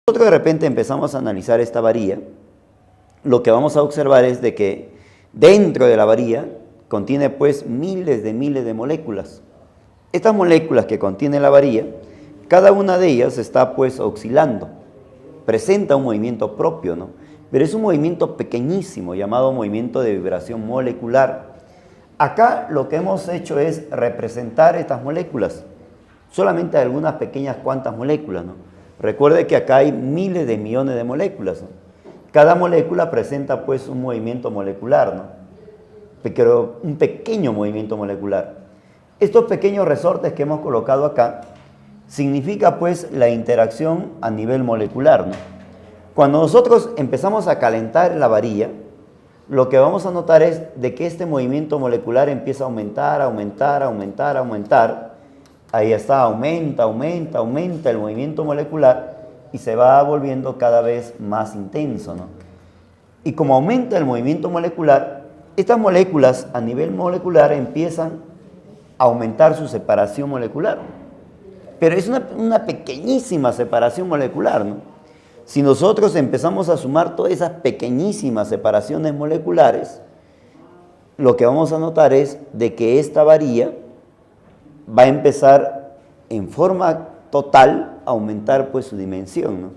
Nosotros de repente empezamos a analizar esta varilla, lo que vamos a observar es de que dentro de la varilla contiene pues miles de moléculas. Estas moléculas que contiene la varilla, cada una de ellas está pues oscilando, presenta un movimiento propio, ¿no? Pero es un movimiento pequeñísimo llamado movimiento de vibración molecular. Acá lo que hemos hecho es representar estas moléculas, solamente algunas pequeñas cuantas moléculas, ¿no? Recuerde que acá hay miles de millones de moléculas, ¿no? Cada molécula presenta pues un movimiento molecular, ¿no? Pero un pequeño movimiento molecular. Estos pequeños resortes que hemos colocado acá significa pues la interacción a nivel molecular, ¿no? Cuando nosotros empezamos a calentar la varilla, lo que vamos a notar es de que este movimiento molecular empieza a aumentar, aumentar, aumentar, aumentar. Ahí está, aumenta el movimiento molecular y se va volviendo cada vez más intenso, ¿no? Y como aumenta el movimiento molecular, estas moléculas a nivel molecular empiezan a aumentar su separación molecular. Pero es una pequeñísima separación molecular, ¿no? Si nosotros empezamos a sumar todas esas pequeñísimas separaciones moleculares, lo que vamos a notar es de que esta varilla va a empezar en forma total a aumentar pues su dimensión, ¿no?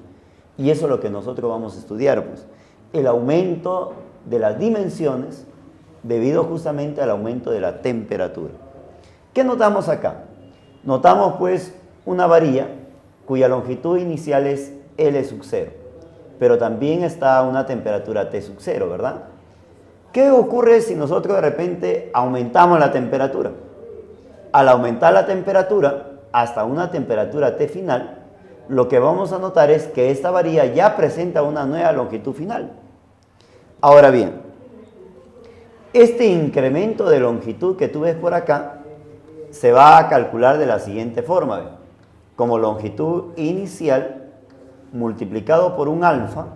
Y eso es lo que nosotros vamos a estudiar, pues, el aumento de las dimensiones debido justamente al aumento de la temperatura. ¿Qué notamos acá? Notamos pues una varilla cuya longitud inicial es L sub 0, pero también está a una temperatura T sub 0, ¿verdad? ¿Qué ocurre si nosotros de repente aumentamos la temperatura? Al aumentar la temperatura hasta una temperatura T final, lo que vamos a notar es que esta varilla ya presenta una nueva longitud final. Ahora bien, este incremento de longitud que tú ves por acá se va a calcular de la siguiente forma, ¿ve? Como longitud inicial multiplicado por un alfa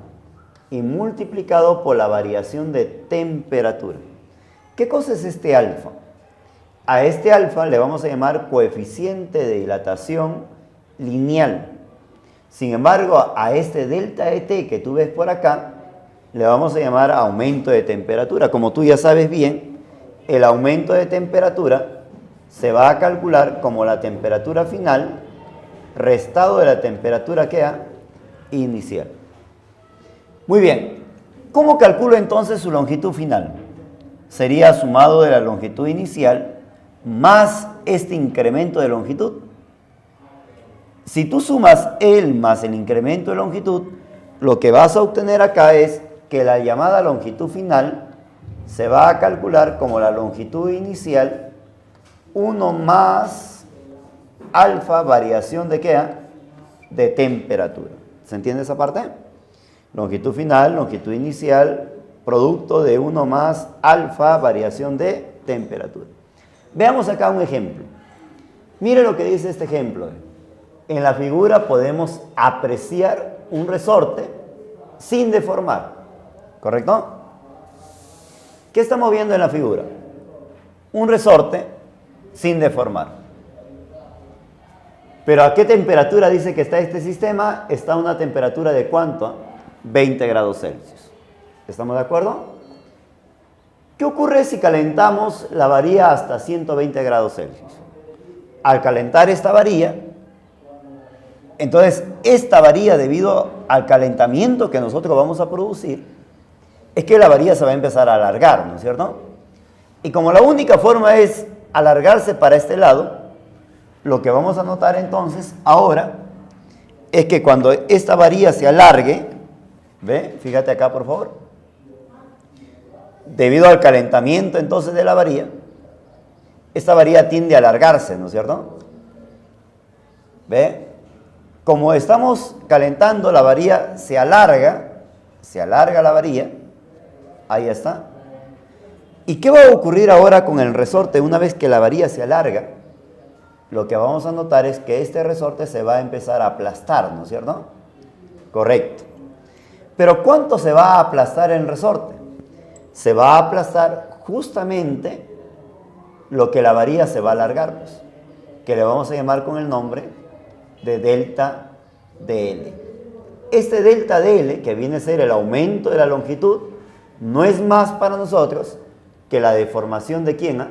y multiplicado por la variación de temperatura. ¿Qué cosa es este alfa? A este alfa le vamos a llamar coeficiente de dilatación lineal. Sin embargo, a este delta de T que tú ves por acá, le vamos a llamar aumento de temperatura. Como tú ya sabes bien, el aumento de temperatura se va a calcular como la temperatura final restado de la temperatura que inicial. Muy bien, ¿cómo calculo entonces su longitud final? Sería sumado de la longitud inicial más este incremento de longitud. Si tú sumas L más el incremento de longitud, lo que vas a obtener acá es que la llamada longitud final se va a calcular como la longitud inicial 1 más alfa variación de ¿qué? De temperatura. ¿Se entiende esa parte? Longitud final, longitud inicial, producto de 1 más alfa variación de temperatura. Veamos acá un ejemplo. Mire lo que dice este ejemplo. En la figura podemos apreciar un resorte sin deformar, ¿correcto? ¿Qué estamos viendo en la figura? Un resorte sin deformar. Pero ¿a qué temperatura dice que está este sistema? Está a una temperatura de ¿cuánto? 20 grados Celsius. ¿Estamos de acuerdo? ¿Qué ocurre si calentamos la varilla hasta 120 grados Celsius? Al calentar esta varilla, entonces esta varilla, debido al calentamiento que nosotros vamos a producir, es que la varilla se va a empezar a alargar, ¿no es cierto? Y como la única forma es alargarse para este lado, lo que vamos a notar entonces ahora es que cuando esta varilla se alargue, ¿ve? Fíjate acá por favor. Debido al calentamiento entonces de la varilla, esta varilla tiende a alargarse, ¿no es cierto? ¿Ve? Como estamos calentando, la varilla se alarga la varilla, ahí está. ¿Y qué va a ocurrir ahora con el resorte una vez que la varilla se alarga? Lo que vamos a notar es que este resorte se va a empezar a aplastar, ¿no es cierto? Correcto. Pero ¿cuánto se va a aplastar el resorte? Se va a aplastar justamente lo que la varilla se va a alargar, pues, que le vamos a llamar con el nombre de delta dL. este delta DL, que viene a ser el aumento de la longitud, no es más para nosotros que la deformación de quién,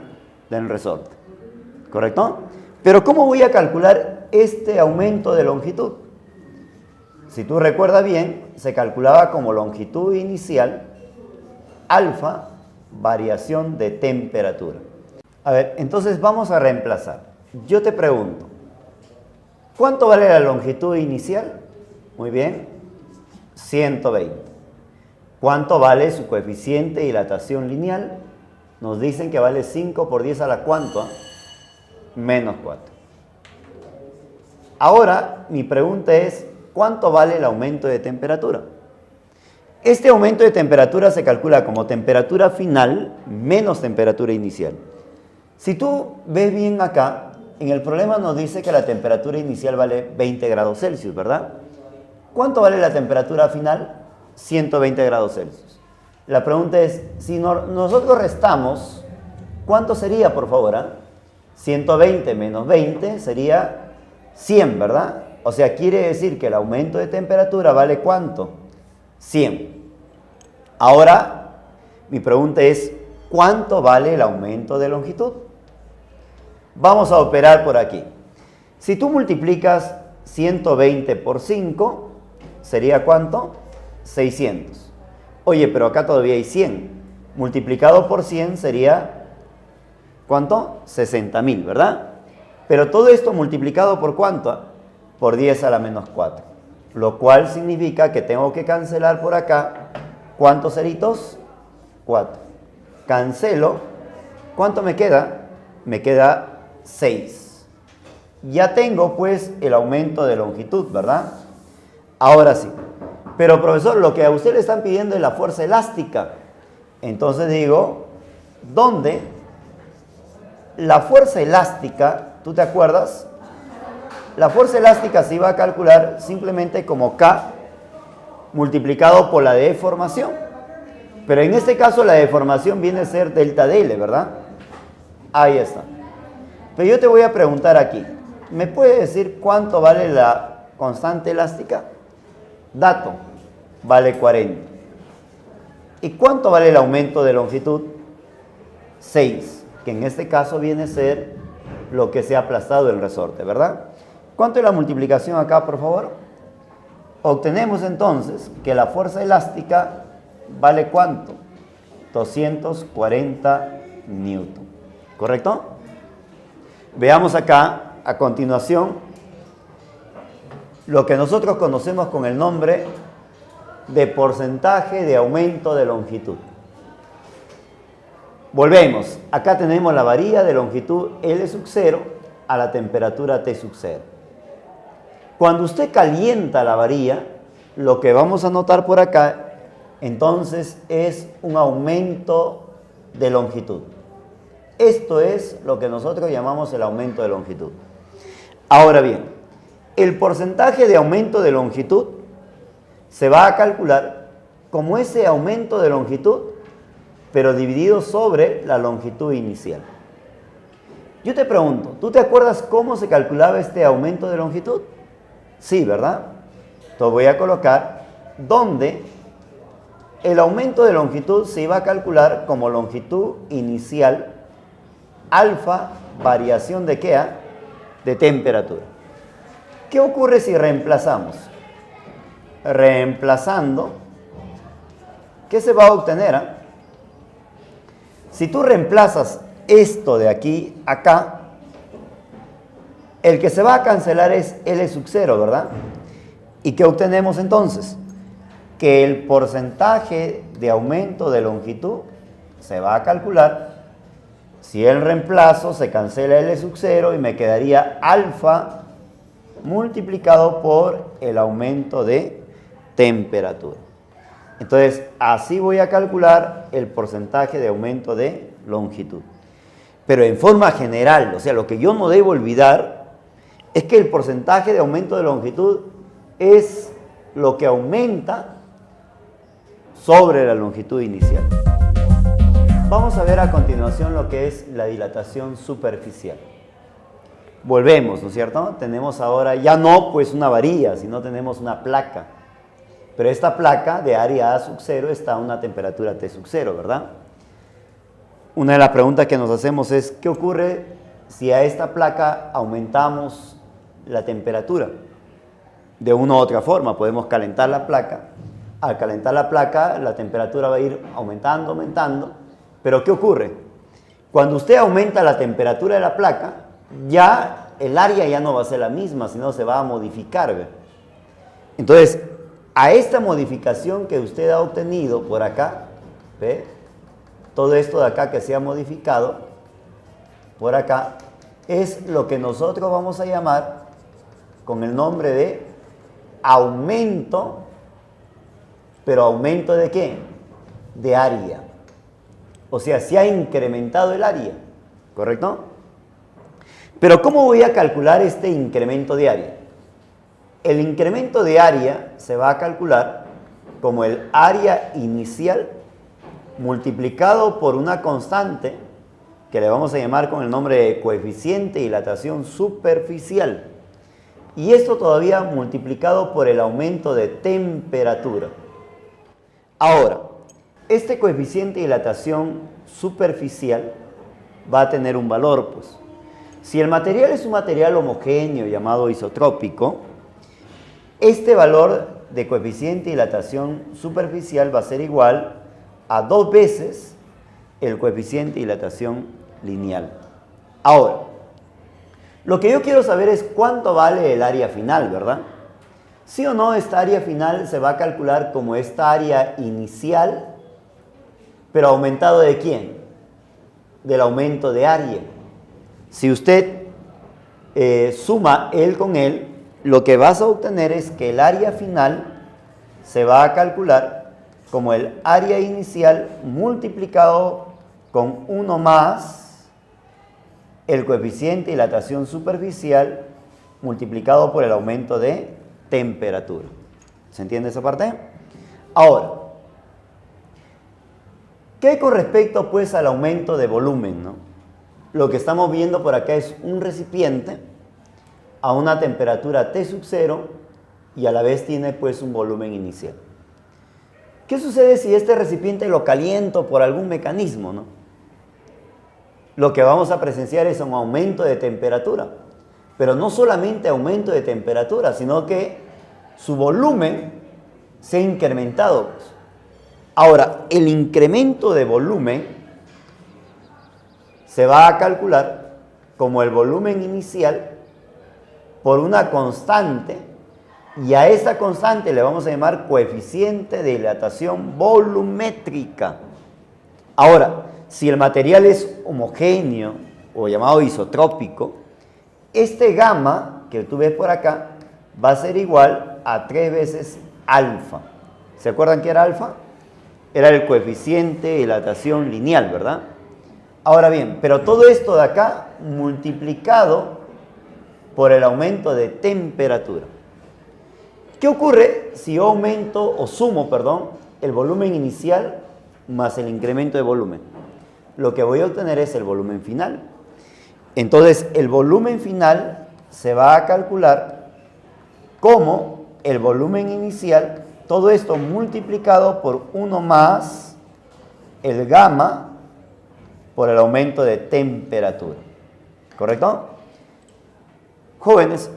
del resorte. ¿Correcto? Pero ¿cómo voy a calcular este aumento de longitud? Si tú recuerdas bien, se calculaba como longitud inicial, alfa, variación de temperatura. A ver, entonces vamos a reemplazar. Yo te pregunto, ¿cuánto vale la longitud inicial? Muy bien, 120. ¿Cuánto vale su coeficiente de dilatación lineal? Nos dicen que vale 5 por 10 a la ¿cuánto? Menos 4. Ahora, mi pregunta es, ¿cuánto vale el aumento de temperatura? Este aumento de temperatura se calcula como temperatura final menos temperatura inicial. Si tú ves bien acá, en el problema nos dice que la temperatura inicial vale 20 grados Celsius, ¿verdad? ¿Cuánto vale la temperatura final? 120 grados Celsius. La pregunta es, si nosotros restamos, ¿cuánto sería, por favor? 120 menos 20 sería 100, ¿verdad? O sea, quiere decir que el aumento de temperatura vale ¿cuánto? 100. Ahora, mi pregunta es, ¿cuánto vale el aumento de longitud? Vamos a operar por aquí. Si tú multiplicas 120 por 5, ¿sería cuánto? 600. Oye, pero acá todavía hay 100. Multiplicado por 100 sería, ¿cuánto? 60.000, ¿verdad? Pero todo esto multiplicado por ¿cuánto? Por 10 a la menos 4. Lo cual significa que tengo que cancelar por acá, ¿cuántos ceritos? 4. Cancelo. ¿Cuánto me queda? Me queda 6. Ya tengo pues el aumento de longitud, ¿verdad? Ahora sí. Pero profesor, lo que a usted le están pidiendo es la fuerza elástica. Entonces digo, ¿dónde? La fuerza elástica, ¿tú te acuerdas? La fuerza elástica se iba a calcular simplemente como K multiplicado por la deformación. Pero en este caso la deformación viene a ser delta DL, ¿verdad? Ahí está. Pero yo te voy a preguntar aquí, ¿me puede decir cuánto vale la constante elástica? Dato, vale 40. ¿Y cuánto vale el aumento de longitud? 6, que en este caso viene a ser lo que se ha aplastado el resorte, ¿verdad? ¿Cuánto es la multiplicación acá, por favor? Obtenemos entonces que la fuerza elástica vale ¿cuánto? 240 newton, ¿correcto? Veamos acá, a continuación, lo que nosotros conocemos con el nombre de porcentaje de aumento de longitud. Volvemos, acá tenemos la varilla de longitud L sub 0 a la temperatura T sub 0. Cuando usted calienta la varilla, lo que vamos a notar por acá, entonces es un aumento de longitud. Esto es lo que nosotros llamamos el aumento de longitud. Ahora bien, el porcentaje de aumento de longitud se va a calcular como ese aumento de longitud, pero dividido sobre la longitud inicial. Yo te pregunto, ¿tú te acuerdas cómo se calculaba este aumento de longitud? Sí, ¿verdad? Entonces voy a colocar donde el aumento de longitud se iba a calcular como longitud inicial alfa, variación de ¿qué? De temperatura. ¿Qué ocurre si reemplazamos? Reemplazando, ¿qué se va a obtener? Si tú reemplazas esto de aquí a acá, el que se va a cancelar es L sub 0, ¿verdad? ¿Y qué obtenemos entonces? Que el porcentaje de aumento de longitud se va a calcular. Si el reemplazo se cancela L sub 0 y me quedaría alfa multiplicado por el aumento de temperatura. Entonces, así voy a calcular el porcentaje de aumento de longitud. Pero en forma general, o sea, lo que yo no debo olvidar es que el porcentaje de aumento de longitud es lo que aumenta sobre la longitud inicial. Vamos a ver a continuación lo que es la dilatación superficial. Volvemos, ¿no es cierto? Tenemos ahora ya no pues una varilla, sino tenemos una placa. Pero esta placa de área A sub 0 está a una temperatura T sub 0, ¿verdad? Una de las preguntas que nos hacemos es, ¿qué ocurre si a esta placa aumentamos la temperatura? De una u otra forma, podemos calentar la placa. Al calentar la placa, la temperatura va a ir aumentando, aumentando. Pero ¿qué ocurre? Cuando usted aumenta la temperatura de la placa, ya el área ya no va a ser la misma, sino se va a modificar, ¿ve? Entonces, a esta modificación que usted ha obtenido por acá, ¿ve? Todo esto de acá que se ha modificado, por acá, es lo que nosotros vamos a llamar con el nombre de aumento, pero ¿aumento de qué? De área. O sea, se ha incrementado el área, ¿correcto? Pero ¿cómo voy a calcular este incremento de área? El incremento de área se va a calcular como el área inicial multiplicado por una constante que le vamos a llamar con el nombre de coeficiente de dilatación superficial. Y esto todavía multiplicado por el aumento de temperatura. Ahora, este coeficiente de dilatación superficial va a tener un valor, pues. Si el material es un material homogéneo llamado isotrópico, este valor de coeficiente de dilatación superficial va a ser igual a 2 veces el coeficiente de dilatación lineal. Ahora, lo que yo quiero saber es cuánto vale el área final, ¿verdad? Sí o no, esta área final se va a calcular como esta área inicial, pero aumentado ¿de quién? Del aumento de área. Si usted suma él con él, lo que vas a obtener es que el área final se va a calcular como el área inicial multiplicado con 1 más el coeficiente de dilatación superficial multiplicado por el aumento de temperatura. ¿Se entiende esa parte? Ahora, ¿qué con respecto pues al aumento de volumen, no? Lo que estamos viendo por acá es un recipiente a una temperatura T sub 0 y a la vez tiene pues un volumen inicial. ¿Qué sucede si este recipiente lo caliento por algún mecanismo, no? Lo que vamos a presenciar es un aumento de temperatura, pero no solamente aumento de temperatura, sino que su volumen se ha incrementado. Ahora, el incremento de volumen se va a calcular como el volumen inicial por una constante, y a esta constante le vamos a llamar coeficiente de dilatación volumétrica. Ahora, si el material es homogéneo o llamado isotrópico, este gamma que tú ves por acá va a ser igual a 3 veces alfa. ¿Se acuerdan qué era alfa? Era el coeficiente de dilatación lineal, ¿verdad? Ahora bien, pero todo esto de acá multiplicado por el aumento de temperatura. ¿Qué ocurre si yo aumento o sumo, perdón, el volumen inicial más el incremento de volumen? Lo que voy a obtener es el volumen final. Entonces, el volumen final se va a calcular como el volumen inicial, todo esto multiplicado por 1 más el gamma por el aumento de temperatura. ¿Correcto? Jóvenes,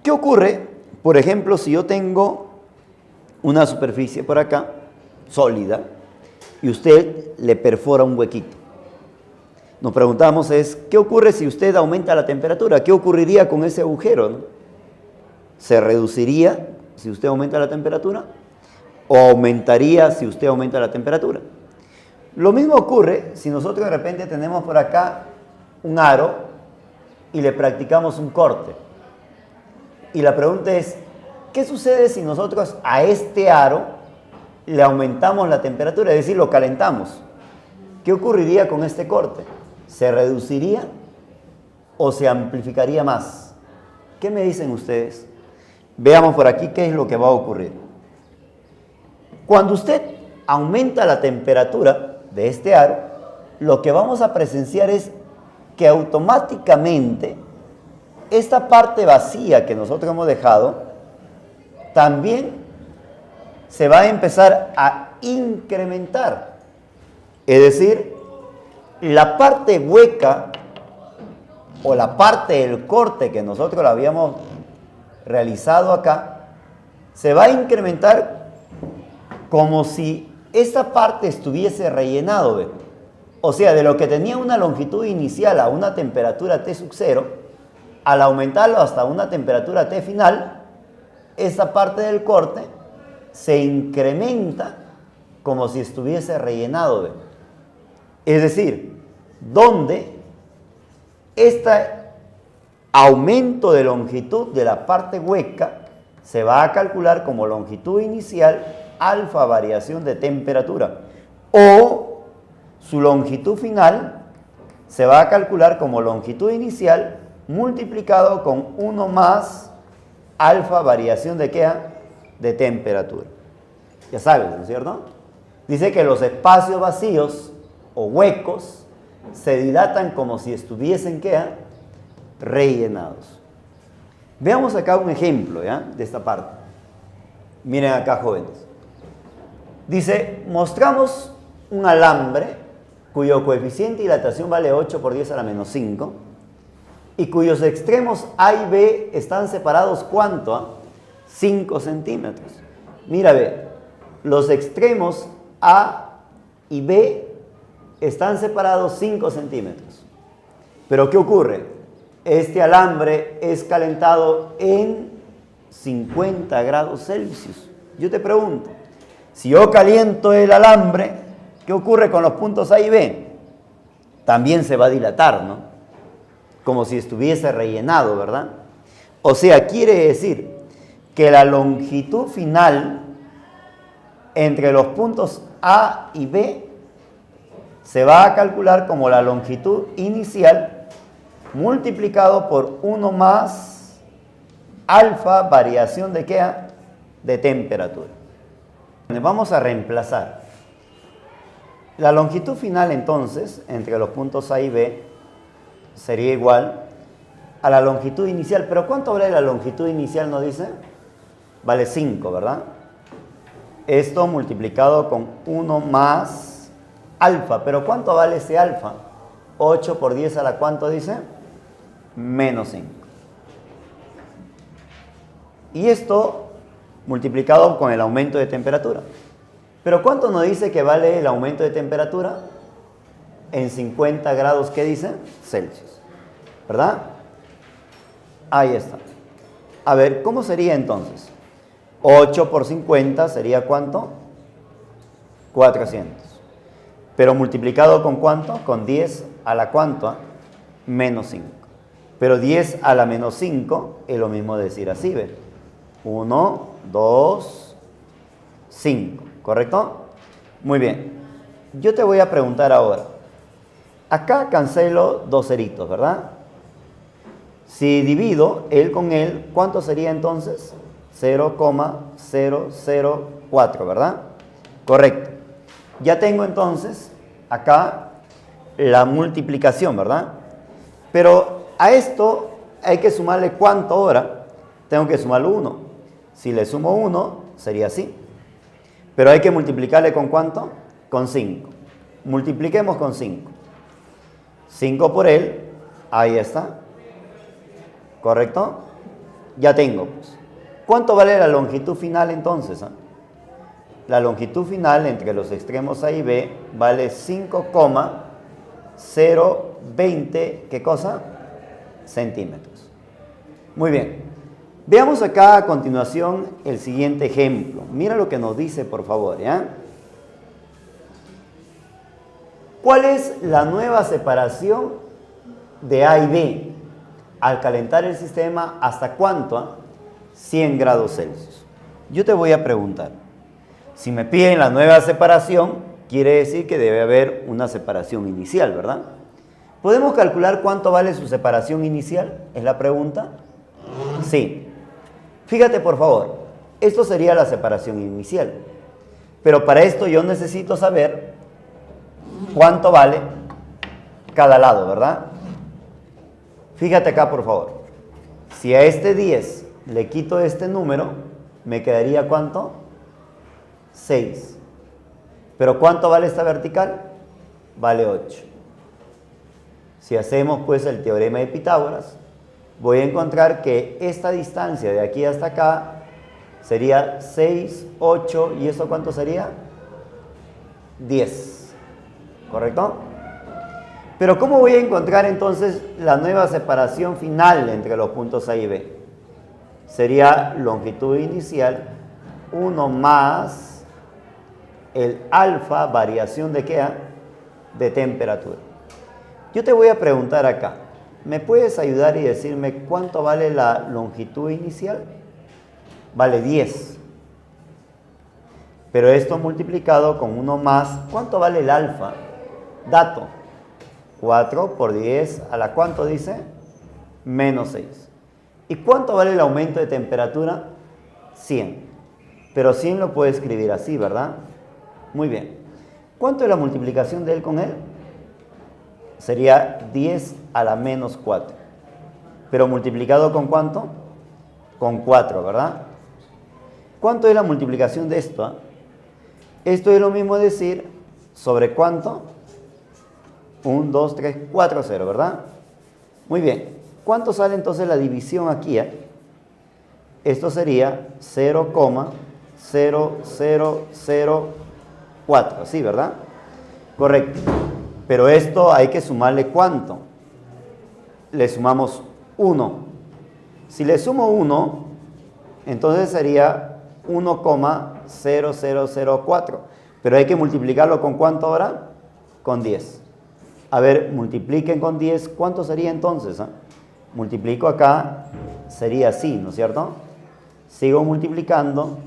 ¿qué ocurre, por ejemplo, si yo tengo una superficie por acá, sólida, y usted le perfora un huequito? Nos preguntamos ¿qué ocurre si usted aumenta la temperatura? ¿Qué ocurriría con ese agujero, no? ¿Se reduciría si usted aumenta la temperatura? ¿O aumentaría si usted aumenta la temperatura? Lo mismo ocurre si nosotros de repente tenemos por acá un aro y le practicamos un corte. Y la pregunta es, ¿qué sucede si nosotros a este aro le aumentamos la temperatura, es decir, lo calentamos? ¿Qué ocurriría con este corte? ¿Se reduciría o se amplificaría más? ¿Qué me dicen ustedes? Veamos por aquí qué es lo que va a ocurrir. Cuando usted aumenta la temperatura de este aro, lo que vamos a presenciar es que automáticamente esta parte vacía que nosotros hemos dejado también se va a empezar a incrementar. Es decir, la parte hueca o la parte del corte que nosotros lo habíamos realizado acá, se va a incrementar como si esta parte estuviese rellenado, ¿ve? O sea, de lo que tenía una longitud inicial a una temperatura T sub 0, al aumentarlo hasta una temperatura T final, esta parte del corte se incrementa como si estuviese rellenado, ¿ve? Es decir, donde este aumento de longitud de la parte hueca se va a calcular como longitud inicial alfa variación de temperatura, o su longitud final se va a calcular como longitud inicial multiplicado con 1 más alfa variación de ¿qué? De temperatura. Ya sabes, ¿no es cierto? Dice que los espacios vacíos o huecos se dilatan como si estuviesen ¿qué? Rellenados. Veamos acá un ejemplo, ¿ya? De esta parte. Miren acá, jóvenes. Dice, mostramos un alambre cuyo coeficiente de dilatación vale 8 por 10 a la menos 5 y cuyos extremos A y B están separados ¿cuánto? 5 centímetros. Mira, ve, los extremos A y B están separados 5 centímetros. Pero ¿qué ocurre? Este alambre es calentado en 50 grados Celsius. Yo te pregunto, si yo caliento el alambre, ¿qué ocurre con los puntos A y B? También se va a dilatar, ¿no? Como si estuviese rellenado, ¿verdad? O sea, quiere decir que la longitud final entre los puntos A y B se va a calcular como la longitud inicial multiplicado por 1 más alfa variación de ¿qué? De temperatura. Vamos a reemplazar. La longitud final entonces entre los puntos A y B sería igual a la longitud inicial. ¿Pero cuánto vale la longitud inicial? ¿No dice? Vale 5, ¿verdad? Esto multiplicado con 1 más alfa. ¿Pero cuánto vale ese alfa? 8 por 10 a la ¿cuánto dice? Menos 5. Y esto multiplicado con el aumento de temperatura. ¿Pero cuánto nos dice que vale el aumento de temperatura? En 50 grados, ¿qué dice? Celsius. ¿Verdad? Ahí está. A ver, ¿cómo sería entonces? 8 por 50 sería ¿cuánto? 400. Pero multiplicado con ¿cuánto? Con 10 a la ¿cuánto? Menos 5. Pero 10 a la menos 5 es lo mismo decir así, ¿ve? 1, 2, 5. ¿Correcto? Muy bien. Yo te voy a preguntar ahora. Acá cancelo dos ceritos, ¿verdad? Si divido él con él, ¿cuánto sería entonces? 0,004, ¿verdad? Correcto. Ya tengo entonces acá la multiplicación, ¿verdad? Pero a esto hay que sumarle ¿cuánto ahora? Tengo que sumarle 1. Si le sumo 1, sería así. Pero hay que multiplicarle ¿con cuánto? Con 5. Multipliquemos con 5. 5 por él, ahí está. ¿Correcto? Ya tengo, pues. ¿Cuánto vale la longitud final entonces? La longitud final entre los extremos A y B vale 5,020, ¿qué cosa? Centímetros. Muy bien. Veamos acá a continuación el siguiente ejemplo. Mira lo que nos dice, por favor, ¿ya? ¿Cuál es la nueva separación de A y B al calentar el sistema hasta cuánto? 100 grados Celsius. Yo te voy a preguntar. Si me piden la nueva separación, quiere decir que debe haber una separación inicial, ¿verdad? ¿Podemos calcular cuánto vale su separación inicial? ¿Es la pregunta? Sí. Fíjate, por favor, esto sería la separación inicial. Pero para esto yo necesito saber cuánto vale cada lado, ¿verdad? Fíjate acá, por favor. Si a este 10 le quito este número, ¿me quedaría cuánto? 6. ¿Pero cuánto vale esta vertical? Vale 8. Si hacemos pues el teorema de Pitágoras, voy a encontrar que esta distancia de aquí hasta acá sería 6, 8, ¿y eso cuánto sería? 10. ¿Correcto? Pero ¿cómo voy a encontrar entonces la nueva separación final entre los puntos A y B? Sería longitud inicial 1 más el alfa, variación de ¿qué? De temperatura. Yo te voy a preguntar acá, ¿me puedes ayudar y decirme cuánto vale la longitud inicial? Vale 10. Pero esto multiplicado con 1 más, ¿cuánto vale el alfa? Dato. 4 por 10 a la ¿cuánto dice? Menos 6. ¿Y cuánto vale el aumento de temperatura? 100. Pero 100 lo puedo escribir así, ¿verdad? Muy bien. ¿Cuánto es la multiplicación de él con él? Sería 10 a la menos 4. Pero multiplicado con ¿cuánto? Con 4, ¿verdad? ¿Cuánto es la multiplicación de esto? Esto es lo mismo decir sobre ¿cuánto? 1, 2, 3, 4, 0, ¿verdad? Muy bien. ¿Cuánto sale entonces la división aquí? Esto sería 0,0004, ¿sí, verdad? Correcto. Pero esto hay que sumarle ¿cuánto? Le sumamos 1. Si le sumo 1, entonces sería 1,0004. Pero hay que multiplicarlo con ¿cuánto ahora? Con 10. A ver, multipliquen con 10. ¿Cuánto sería entonces? Multiplico acá, sería así, ¿no es cierto? Sigo multiplicando.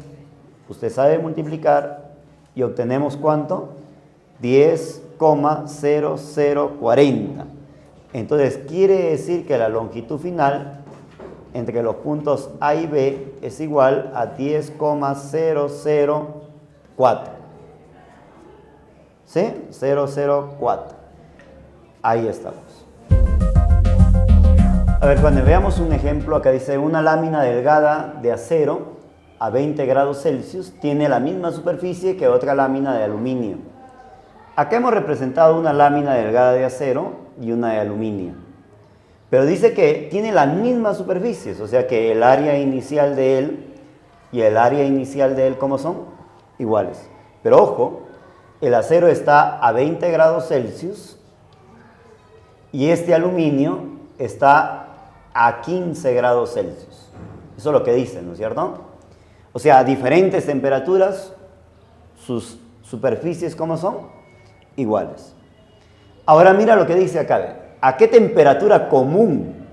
Usted sabe multiplicar y obtenemos ¿cuánto? 10,0040. Entonces quiere decir que la longitud final entre los puntos A y B es igual a 10,004. ¿Sí? 004. Ahí estamos. A ver, cuando veamos un ejemplo, acá dice una lámina delgada de acero a 20 grados Celsius tiene la misma superficie que otra lámina de aluminio. Acá hemos representado una lámina delgada de acero y una de aluminio. Pero dice que tiene las mismas superficies, o sea que el área inicial de él y el área inicial de él, ¿cómo son? Iguales. Pero ojo, el acero está a 20 grados Celsius y este aluminio está a 15 grados Celsius. Eso es lo que dicen, ¿no es cierto? O sea, a diferentes temperaturas, sus superficies, ¿cómo son? Iguales. Ahora mira lo que dice acá. ¿A qué temperatura común?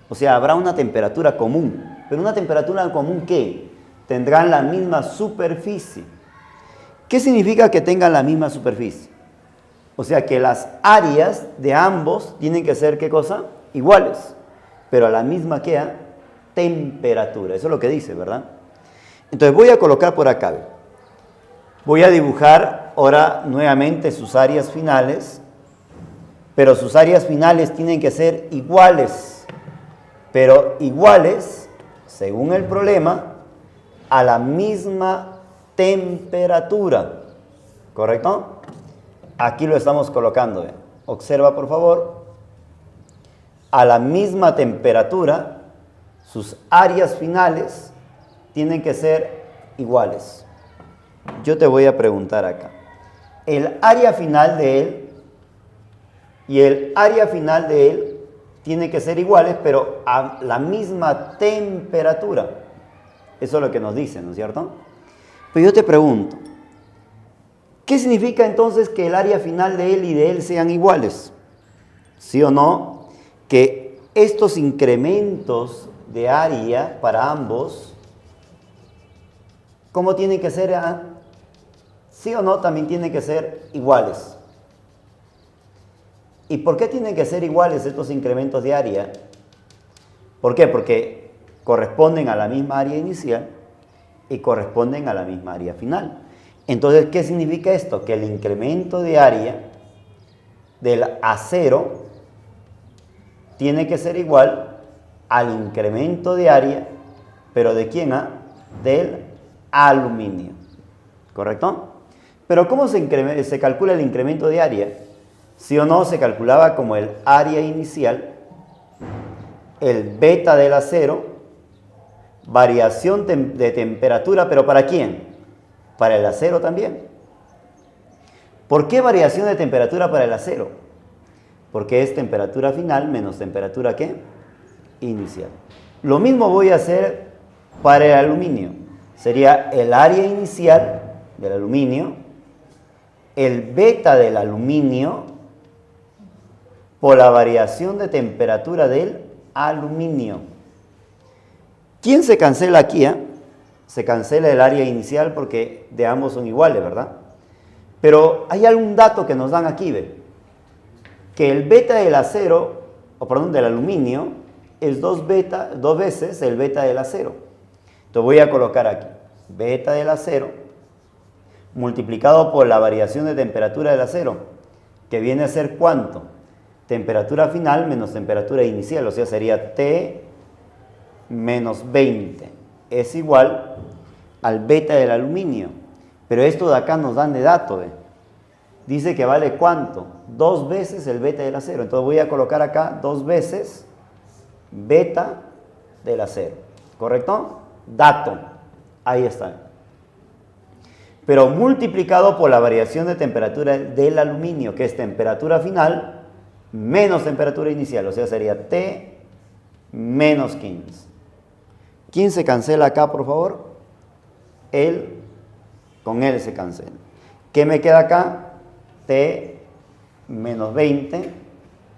O sea, habrá una temperatura común. ¿Pero una temperatura común qué? Tendrán la misma superficie. ¿Qué significa que tengan la misma superficie? O sea, que las áreas de ambos tienen que ser, ¿qué cosa? Iguales. Pero a la misma, ¿qué? Temperatura. Eso es lo que dice, ¿verdad? Entonces voy a colocar por acá. Voy a dibujar ahora nuevamente sus áreas finales. Pero sus áreas finales tienen que ser iguales. Pero iguales, según el problema, a la misma temperatura. ¿Correcto? Aquí lo estamos colocando. Observa, por favor. A la misma temperatura, sus áreas finales tienen que ser iguales. Yo te voy a preguntar acá. El área final de él y el área final de él tienen que ser iguales, pero a la misma temperatura. Eso es lo que nos dicen, ¿no es cierto? Pero yo te pregunto, ¿qué significa entonces que el área final de él y de él sean iguales? ¿Sí o no? Que estos incrementos de área para ambos, ¿cómo tienen que ser? ¿Sí o no? También tienen que ser iguales. ¿Y por qué tienen que ser iguales estos incrementos de área? ¿Por qué? Porque corresponden a la misma área inicial y corresponden a la misma área final. Entonces, ¿qué significa esto? Que el incremento de área del acero tiene que ser igual al incremento de área, pero ¿de quién? Del aluminio. ¿correcto? Pero ¿cómo se calcula el incremento de área? ¿Sí o no? Se calculaba como el área inicial, el beta del acero, variación de temperatura, ¿pero para quién? Para el acero también. ¿Por qué variación de temperatura para el acero? Porque es temperatura final menos temperatura, ¿qué? Inicial. Lo mismo voy a hacer para el aluminio. Sería el área inicial del aluminio, el beta del aluminio, por la variación de temperatura del aluminio. ¿Quién se cancela aquí? Se cancela el área inicial porque de ambos son iguales, ¿verdad? Pero hay algún dato que nos dan aquí, ¿ve? Que el beta del acero, del aluminio, es dos veces el beta del acero. Entonces voy a colocar aquí, beta del acero, multiplicado por la variación de temperatura del acero, que viene a ser ¿cuánto? Temperatura final menos temperatura inicial, o sea, sería T menos 20. Es igual al beta del aluminio. Pero esto de acá nos dan de dato, ¿ve? Dice que vale ¿cuánto? 2 veces el beta del acero. Entonces voy a colocar acá 2 veces beta del acero. ¿Correcto? Dato. Ahí está. Pero multiplicado por la variación de temperatura del aluminio, que es temperatura final menos temperatura inicial. O sea, sería T menos 15. ¿Quién se cancela acá, por favor? Él, con él se cancela. ¿Qué me queda acá? T menos 20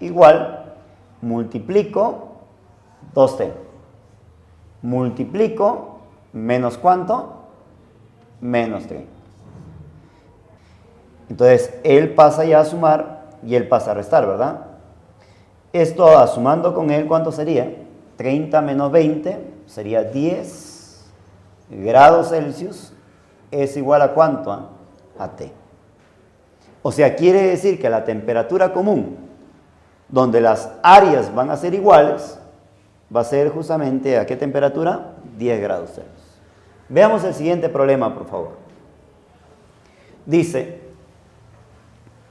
igual, multiplico 2T. Multiplico menos ¿cuánto? Menos 30. Entonces, él pasa ya a sumar y él pasa a restar, ¿verdad? Esto, sumando con él, ¿cuánto sería? 30 menos 20 sería 10 grados Celsius. Es igual a ¿cuánto? A T. O sea, quiere decir que la temperatura común, donde las áreas van a ser iguales, va a ser justamente ¿a qué temperatura? 10 grados Celsius. Veamos el siguiente problema, por favor. Dice,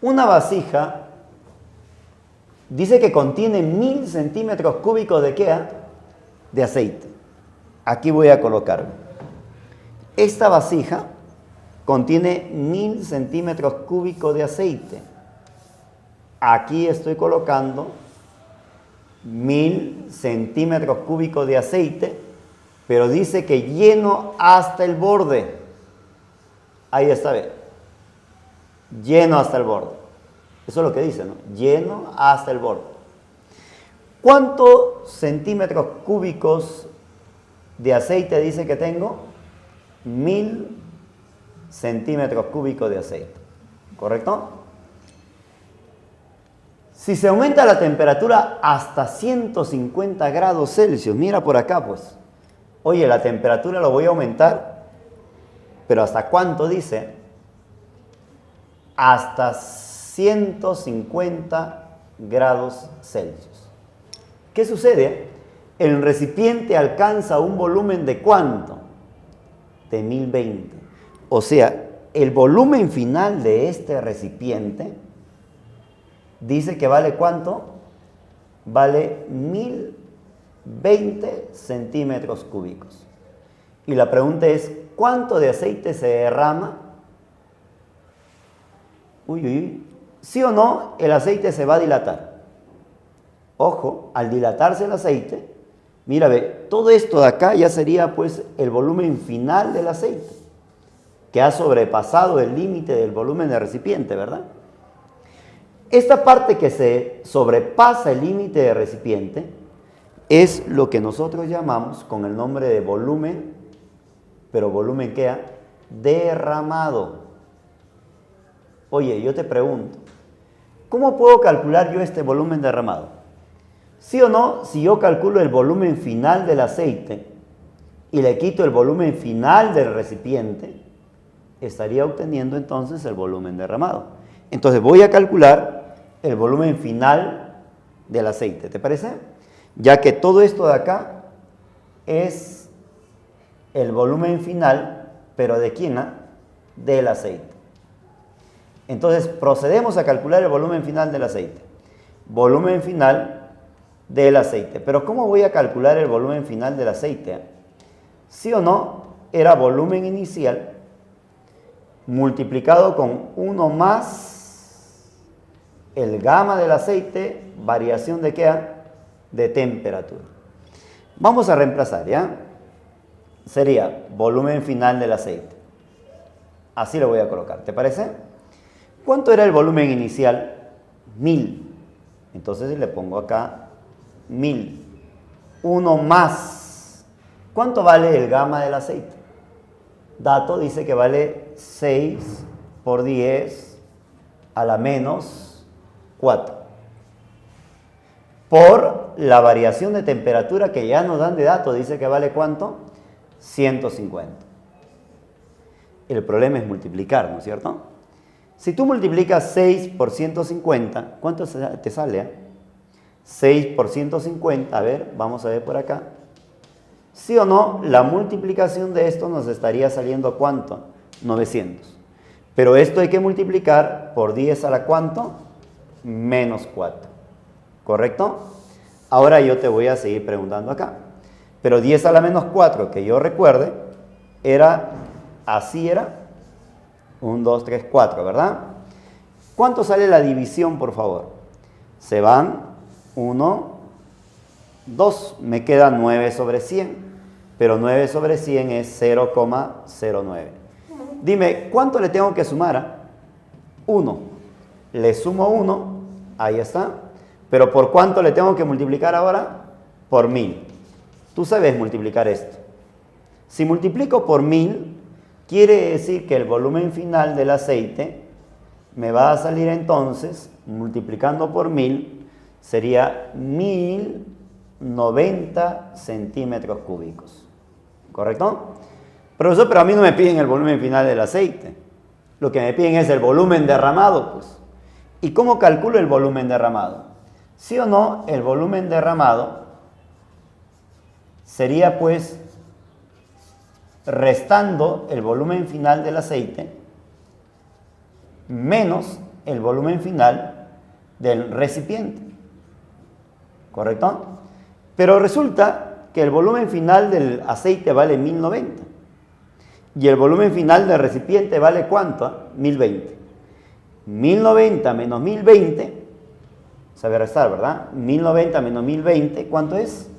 una vasija, dice que contiene 1000 centímetros cúbicos de ¿qué? De aceite. Aquí voy a colocar. Esta vasija contiene 1000 centímetros cúbicos de aceite. Aquí estoy colocando 1000 centímetros cúbicos de aceite, pero dice que lleno hasta el borde. Ahí está, ve. Lleno hasta el borde. Eso es lo que dice, ¿no? Lleno hasta el borde. ¿Cuántos centímetros cúbicos de aceite dice que tengo? 1000 centímetros cúbicos de aceite. ¿Correcto? Si se aumenta la temperatura hasta 150 grados Celsius, mira por acá pues. Oye, la temperatura lo voy a aumentar, pero ¿hasta cuánto dice? Hasta 150 grados Celsius. ¿Qué sucede? El recipiente alcanza un volumen de ¿cuánto? De 1020. O sea, el volumen final de este recipiente dice que vale ¿cuánto? Vale 1020 centímetros cúbicos. Y la pregunta es, ¿cuánto de aceite se derrama? ¿Sí o no? El aceite se va a dilatar. Ojo, al dilatarse el aceite, mira, ve, todo esto de acá ya sería pues el volumen final del aceite, que ha sobrepasado el límite del volumen del recipiente, ¿verdad? Esta parte que se sobrepasa el límite del recipiente es lo que nosotros llamamos con el nombre de volumen, pero volumen ¿qué? Derramado. Oye, yo te pregunto, ¿cómo puedo calcular yo este volumen derramado? ¿Sí o no? Si yo calculo el volumen final del aceite y le quito el volumen final del recipiente, estaría obteniendo entonces el volumen derramado. Entonces voy a calcular el volumen final del aceite, ¿te parece? Ya que todo esto de acá es el volumen final, pero ¿de quién? del aceite. Entonces procedemos a calcular el volumen final del aceite. Volumen final del aceite. Pero ¿cómo voy a calcular el volumen final del aceite? ¿Sí o no? Era volumen inicial multiplicado con 1 más el gamma del aceite, variación de ¿qué? De temperatura. Vamos a reemplazar, ¿ya? Sería volumen final del aceite. Así lo voy a colocar, ¿te parece? ¿Cuánto era el volumen inicial? 1000. Entonces le pongo acá 1000. 1 más. ¿Cuánto vale el gamma del aceite? Dato dice que vale 6 por 10 a la menos 4. Por la variación de temperatura que ya nos dan de dato, dice que vale ¿cuánto? 150. El problema es multiplicar, ¿no es cierto? Si tú multiplicas 6 por 150, ¿cuánto te sale? 6 por 150, a ver, vamos a ver por acá. ¿Sí o no? La multiplicación de esto nos estaría saliendo ¿cuánto? 900. Pero esto hay que multiplicar por 10 a la ¿cuánto? Menos 4. ¿Correcto? Ahora yo te voy a seguir preguntando acá. Pero 10 a la menos 4, que yo recuerde, era, así era, 1, 2, 3, 4, ¿verdad? ¿Cuánto sale la división, por favor? Se van 1, 2, me queda 9 sobre 100, pero 9 sobre 100 es 0,09. Dime, ¿cuánto le tengo que sumar? 1. Le sumo 1, ahí está. Pero ¿por cuánto le tengo que multiplicar ahora? Por 1000. Tú sabes multiplicar esto. Si multiplico por 1000, quiere decir que el volumen final del aceite me va a salir entonces, multiplicando por 1000, sería 1090 centímetros cúbicos. ¿Correcto? Profesor, pero a mí no me piden el volumen final del aceite. Lo que me piden es el volumen derramado, pues. ¿Y cómo calculo el volumen derramado? ¿Sí o no? El volumen derramado sería, pues, restando el volumen final del aceite menos el volumen final del recipiente. ¿Correcto? Pero resulta que el volumen final del aceite vale 1090 y el volumen final del recipiente vale ¿cuánto? 1020. 1090 menos 1020, sabe restar, ¿verdad? 1090 menos 1020, ¿cuánto es?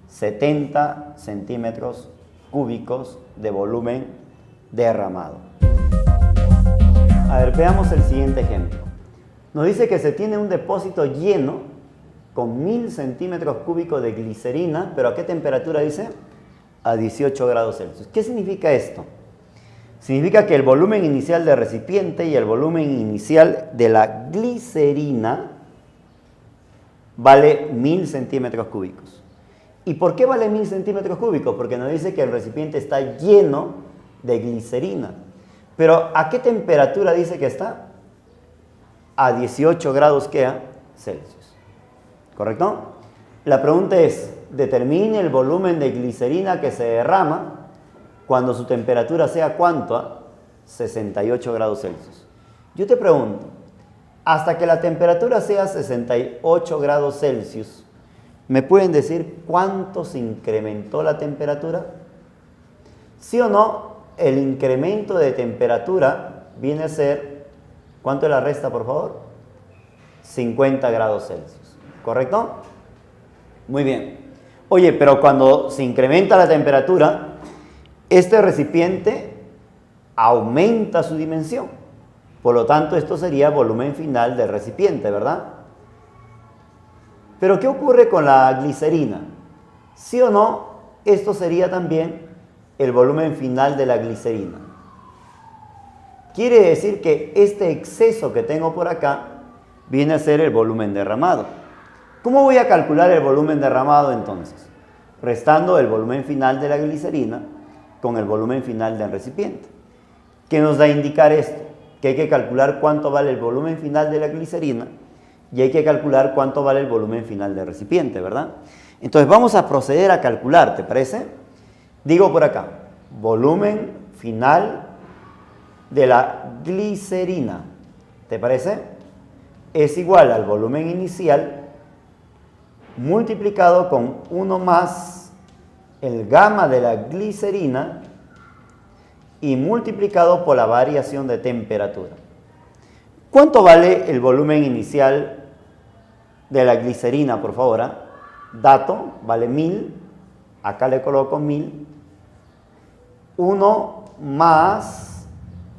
70 centímetros cúbicos de volumen derramado. A ver, veamos el siguiente ejemplo. Nos dice que se tiene un depósito lleno con 1000 centímetros cúbicos de glicerina, pero ¿a qué temperatura dice? A 18 grados Celsius. ¿Qué significa esto? Significa que el volumen inicial del recipiente y el volumen inicial de la glicerina vale 1000 centímetros cúbicos. ¿Y por qué vale 1000 centímetros cúbicos? Porque nos dice que el recipiente está lleno de glicerina. Pero ¿a qué temperatura dice que está? A 18 grados Celsius. ¿Correcto? La pregunta es, determine el volumen de glicerina que se derrama cuando su temperatura sea ¿cuánto? 68 grados Celsius. Yo te pregunto, hasta que la temperatura sea 68 grados Celsius, ¿me pueden decir cuánto se incrementó la temperatura? ¿Sí o no? El incremento de temperatura viene a ser, ¿cuánto es la resta, por favor? 50 grados Celsius. ¿Correcto? Muy bien. Oye, pero cuando se incrementa la temperatura, este recipiente aumenta su dimensión. Por lo tanto, esto sería volumen final del recipiente, ¿verdad? Pero ¿qué ocurre con la glicerina? ¿Sí o no? Esto sería también el volumen final de la glicerina. Quiere decir que este exceso que tengo por acá viene a ser el volumen derramado. ¿Cómo voy a calcular el volumen derramado entonces? Restando el volumen final de la glicerina con el volumen final del recipiente. ¿Qué nos da a indicar esto? Que hay que calcular cuánto vale el volumen final de la glicerina y hay que calcular cuánto vale el volumen final del recipiente, ¿verdad? Entonces vamos a proceder a calcular, ¿te parece? Digo por acá, volumen final de la glicerina, ¿te parece? Es igual al volumen inicial multiplicado con 1 más el gamma de la glicerina y multiplicado por la variación de temperatura. ¿Cuánto vale el volumen inicial de la glicerina, por favor? Dato, vale 1000. Acá le coloco 1000. 1 más,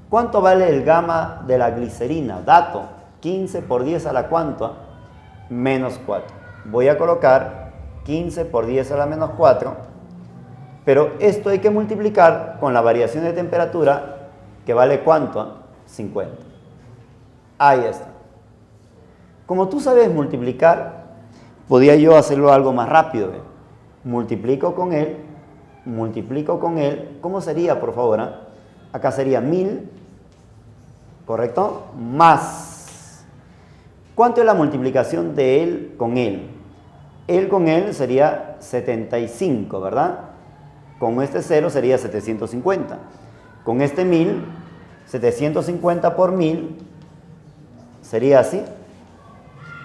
¿cuánto vale el gamma de la glicerina? Dato, 15 por 10 a la cuánta, menos 4. Voy a colocar 15 por 10 a la menos 4, pero esto hay que multiplicar con la variación de temperatura, que vale ¿cuánto? 50. Ahí está. Como tú sabes multiplicar, podía yo hacerlo algo más rápido. Multiplico con él. ¿Cómo sería, por favor? Acá sería 1000, ¿correcto? Más. ¿Cuánto es la multiplicación de él con él? Él con él sería 75, ¿verdad? Con este 0 sería 750. Con este 1000, 750 por 1000 sería así.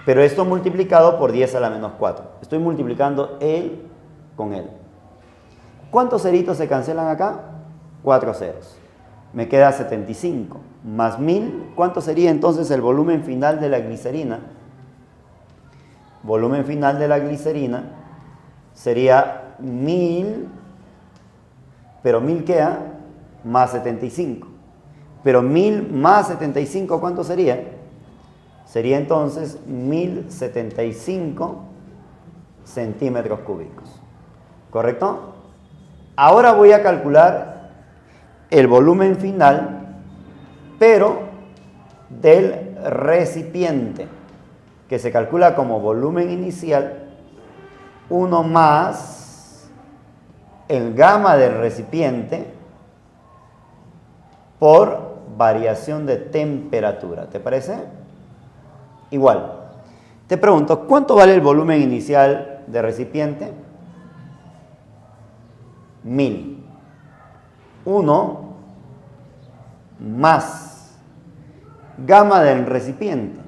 Pero esto multiplicado por 10 a la menos 4. Estoy multiplicando él con él. ¿Cuántos ceritos se cancelan acá? 4 ceros. Me queda 75 más 1000. ¿Cuánto sería entonces el volumen final de la glicerina? Volumen final de la glicerina sería 1000, pero 1000 queda más 75. Pero 1000 más 75, ¿cuánto sería? Sería entonces 1075 centímetros cúbicos. ¿Correcto? Ahora voy a calcular el volumen final, pero del recipiente, que se calcula como volumen inicial, 1 más el gamma del recipiente por variación de temperatura. ¿Te parece? Igual. Te pregunto, ¿cuánto vale el volumen inicial de recipiente? 1000. 1 más gamma del recipiente.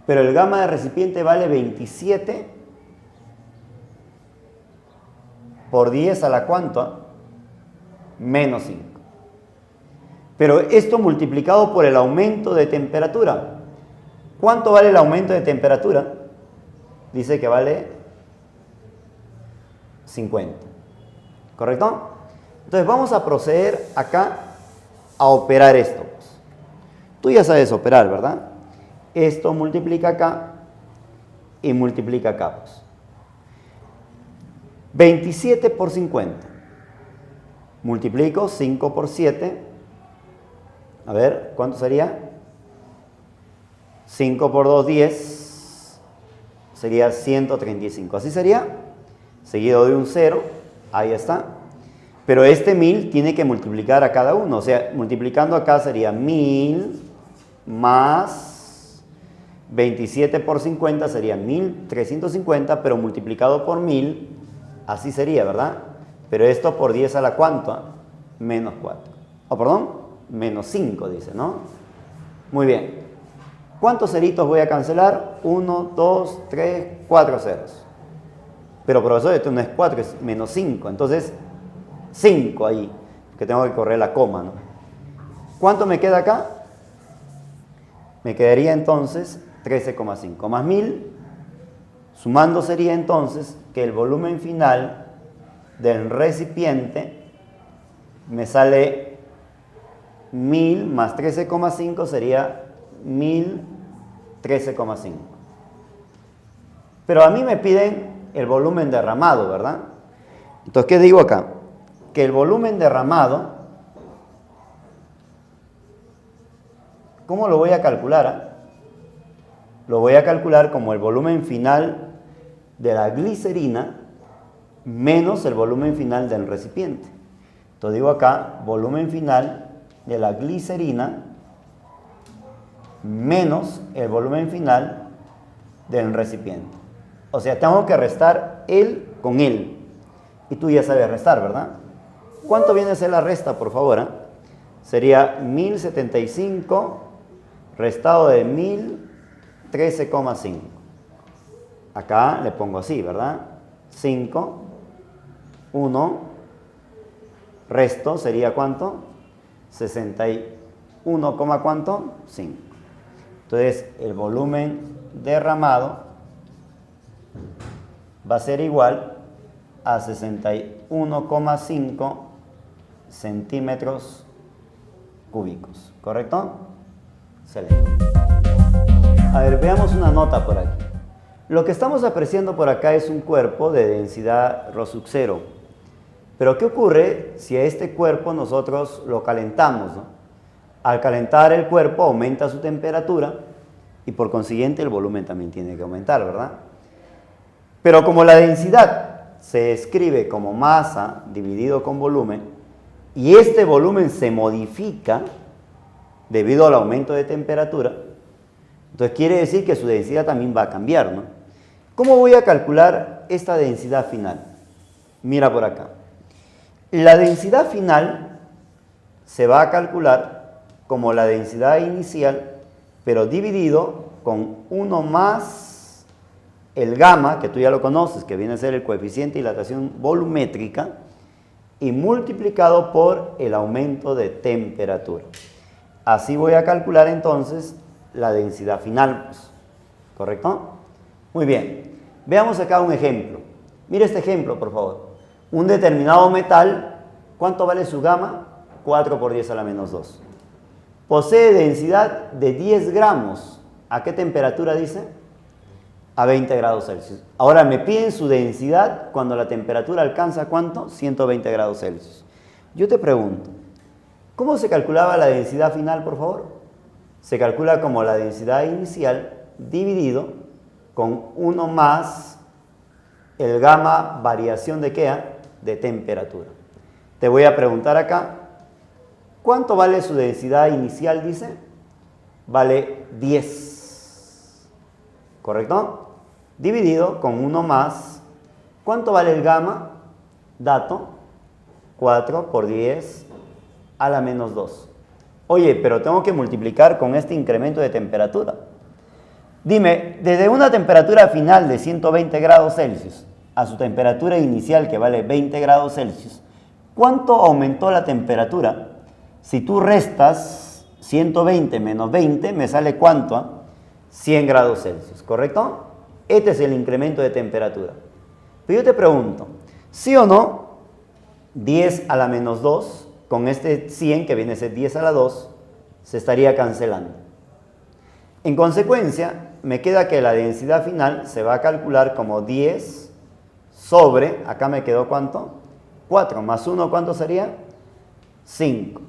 Pero el gamma del recipiente vale 27 por 10 a la cuánta, menos 5. Pero esto multiplicado por el aumento de temperatura. ¿Cuánto vale el aumento de temperatura? Dice que vale 50. ¿Correcto? Entonces vamos a proceder acá a operar esto. Tú ya sabes operar, ¿verdad? Esto multiplica acá y multiplica acá. 27 por 50. Multiplico 5 por 7. A ver, ¿cuánto sería? 5 por 2, 10. Sería 135. Así sería. Seguido de un 0. Ahí está. Pero este 1000 tiene que multiplicar a cada uno. O sea, multiplicando acá sería 1000 más 27 por 50 sería 1350, pero multiplicado por 1000, así sería, ¿verdad? Pero esto por 10 a la cuánta, menos 4. Oh, perdón, menos 5 dice, ¿no? Muy bien. ¿Cuántos ceritos voy a cancelar? 1, 2, 3, 4 ceros. Pero profesor, esto no es 4, es menos 5. Entonces, 5 ahí, que tengo que correr la coma, ¿no? ¿Cuánto me queda acá? Me quedaría entonces 13,5 más 1000. Sumando sería entonces que el volumen final del recipiente me sale 1000 más 13,5 sería 1013,5. Pero a mí me piden el volumen derramado, ¿verdad? Entonces, ¿qué digo acá? Que el volumen derramado, ¿cómo lo voy a calcular? Lo voy a calcular como el volumen final de la glicerina menos el volumen final del recipiente. Entonces digo acá, volumen final de la glicerina menos el volumen final del recipiente. O sea, tengo que restar él con él. Y tú ya sabes restar, ¿verdad? ¿Cuánto viene a ser la resta, por favor? Sería 1075 restado de 1000, 13,5. Acá le pongo así, ¿verdad? 5, 1, resto sería ¿cuánto? 61, ¿cuánto? 5. Entonces, el volumen derramado va a ser igual a 61,5 centímetros cúbicos, ¿correcto? Excelente. A ver, veamos una nota por aquí. Lo que estamos apreciando por acá es un cuerpo de densidad Rho-0. Pero ¿qué ocurre si a este cuerpo nosotros lo calentamos, ¿no? Al calentar el cuerpo aumenta su temperatura y por consiguiente el volumen también tiene que aumentar, ¿verdad? Pero como la densidad se escribe como masa dividido con volumen y este volumen se modifica debido al aumento de temperatura, entonces quiere decir que su densidad también va a cambiar, ¿no? ¿Cómo voy a calcular esta densidad final? Mira por acá. La densidad final se va a calcular como la densidad inicial, pero dividido con 1 más el gamma, que tú ya lo conoces, que viene a ser el coeficiente de dilatación volumétrica, y multiplicado por el aumento de temperatura. Así voy a calcular entonces la densidad final, pues. ¿Correcto? Muy bien. Veamos acá un ejemplo. Mira este ejemplo, por favor. Un determinado metal, ¿cuánto vale su gamma? 4 por 10 a la menos 2. Posee densidad de 10 gramos. ¿A qué temperatura dice? A 20 grados Celsius. Ahora me piden su densidad cuando la temperatura alcanza ¿cuánto? 120 grados Celsius. Yo te pregunto, ¿cómo se calculaba la densidad final, por favor? Se calcula como la densidad inicial dividido con 1 más el gamma variación de ¿qué? De temperatura. Te voy a preguntar acá, ¿cuánto vale su densidad inicial? Dice, vale 10, ¿correcto? Dividido con 1 más, ¿cuánto vale el gamma? Dato, 4 por 10 a la menos 2. Oye, pero tengo que multiplicar con este incremento de temperatura. Dime, desde una temperatura final de 120 grados Celsius a su temperatura inicial que vale 20 grados Celsius, ¿cuánto aumentó la temperatura? Si tú restas 120 menos 20, me sale ¿cuánto? 100 grados Celsius, ¿correcto? Este es el incremento de temperatura. Pero yo te pregunto, ¿sí o no? 10 a la menos 2, con este 100 que viene a ser 10 a la 2, se estaría cancelando. En consecuencia, me queda que la densidad final se va a calcular como 10 sobre, acá me quedó ¿cuánto? 4 más 1, ¿cuánto sería? 5.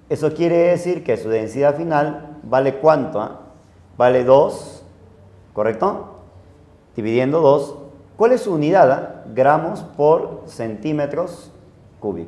Eso quiere decir que su densidad final vale ¿cuánto? Vale 2, ¿correcto? Dividiendo 2. ¿Cuál es su unidad? Gramos por centímetros cúbicos.